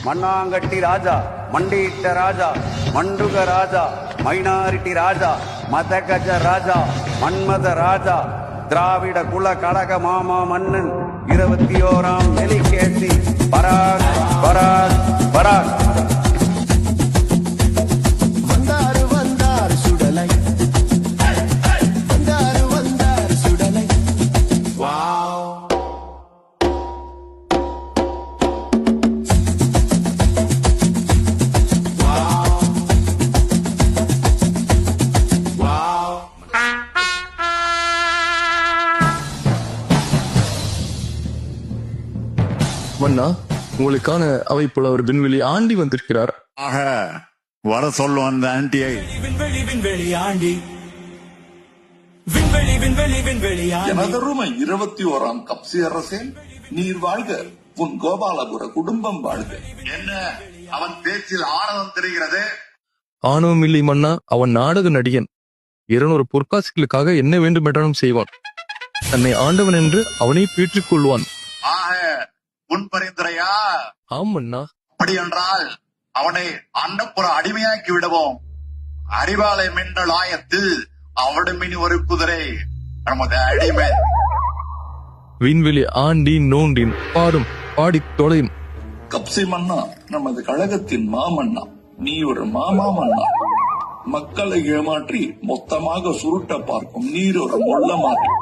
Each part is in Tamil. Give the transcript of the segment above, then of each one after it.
மண்ணாங்கட்டி ராஜா, மண்டியிட்ட ராஜா, மண்டுக ராஜா, மைனாரிட்டி ராஜா, மதகஜ ராஜா, மன்மத ராஜா, திராவிட குல கடக மாமா மன்னன் 21ஆம் எலிகேசி பராக் பராக் பராக். மன்னா, உங்களுக்கான அவை புலவர் விண்வெளி ஆண்டி வந்திருக்கிறார். ஆக வர சொல்லும் அந்த ஆண்டியை. எனதருமை 21ஆம் கப்சி அரசே, நீர் வாழ்க, உன் கோபாலபுர குடும்பம் வாழ்க. என்ன அவன் பேச்சில் ஆணவம் தெரிகிறது? ஆணவம் இல்லை மன்னா, அவன் நாடக நடிகன். 200 பொற்காசுகளுக்காக என்ன வேண்டுமென்றாலும் செய்வான். தன்னை ஆண்டவன் என்று அவனை பீற்றிக் கொள்வான். ஆக உன் பரிந்துரையா? ஆம் மன்னா. அப்படி என்றால் அவனை அன்னப்புற அடிமையாக்கி விடுவோம். அறிவாலை மின்னல் ஆயத்தில் அவடுமினி ஒரு குதிரை நமது அடிமை. விண்வெளி ஆண்டி நோண்டின் பாடும் பாடி தொலையும். கப்சி மன்னா, நமது கழகத்தின் மாமன்னா, நீ ஒரு மாமா மன்னா. மக்களை ஏமாற்றி மொத்தமாக சுருட்ட பார்க்கும் நீர் ஒரு மொள்ள மாற்றி.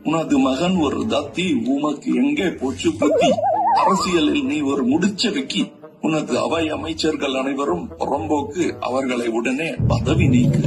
உனது மகன் ஒரு தத்தி, உமக்கு எங்கே போச்சு புத்தி? அரசியலில் நீ ஒரு முடிச்ச விக்கி. உனது அவை அமைச்சர்கள் அனைவரும் புறம்போக்கு, அவர்களை உடனே பதவி நீக்கு.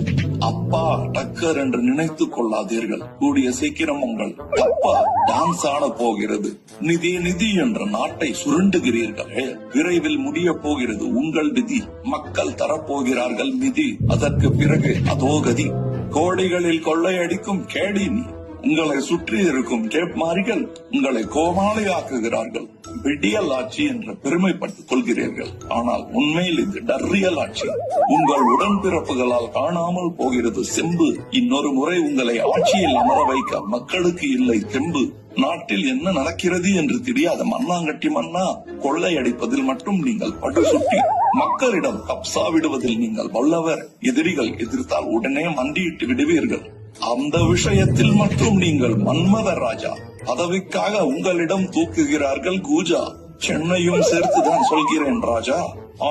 அப்பா டக்கர் என்று நினைத்துக் கொள்ளாதீர்கள். கூடிய சீக்கிரம் உங்கள் அப்பா டான்ஸ் ஆட போகிறது. நிதி நிதி என்ற நாட்டை சுருண்டுகிறீர்களே, விரைவில் முடிய போகிறது உங்கள் விதி. மக்கள் தரப்போகிறார்கள் மிதி, அதற்கு பிறகு அதோ கதி. கோடிகளில் கொள்ளையடிக்கும் கேடி நீ. உங்களை சுற்றி இருக்கும் கேப்மாரிகள் உங்களை கோமாளியாக்குகிறார்கள். விடியல் ஆட்சி என்று பெருமைப்பட்டுக் கொள்கிறீர்கள். ஆனால் உண்மையில் இது டர்ரியல் ஆட்சி. உங்கள் உடன்பிறப்புகளால் காணாமல் போகிறது செம்பு. இன்னொரு முறை உங்களை ஆட்சியில் அமர வைக்க மக்களுக்கு இல்லை தெம்பு. நாட்டில் என்ன நடக்கிறது என்று தெரியாத மண்ணாங்கட்டி மன்னா, கொள்ளையடிப்பதில் மட்டும் நீங்கள் படுசுட்டி. மக்களிடம் கப்சா விடுவதில் நீங்கள் வல்லவர். எதிரிகள் எதிர்த்தால் உடனே மண்டியிட்டு விடுவீர்கள். அந்த விஷயத்தில் மட்டும் நீங்கள் மன்மத ராஜா. பதவிக்காக உங்களிடம் தூக்குகிறார்கள் கூஜா. சென்னையும் சேர்த்துதான் சொல்கிறேன் ராஜா.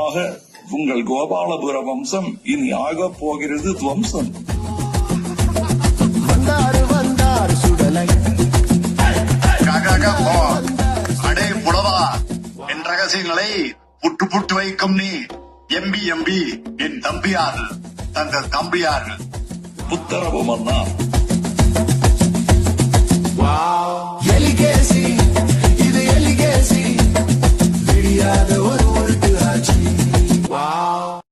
ஆக உங்கள் கோபாலபுர வம்சம் இனி ஆக போகிறது துவம்சம். அடே புலவா, என் ரகசியங்களை புட்டு புட்டு வைக்கும் நீ. எம்பி எம்பி என் தம்பியார்கள், தங்கள் தம்பியார்கள். புத்தரவு மன்னா.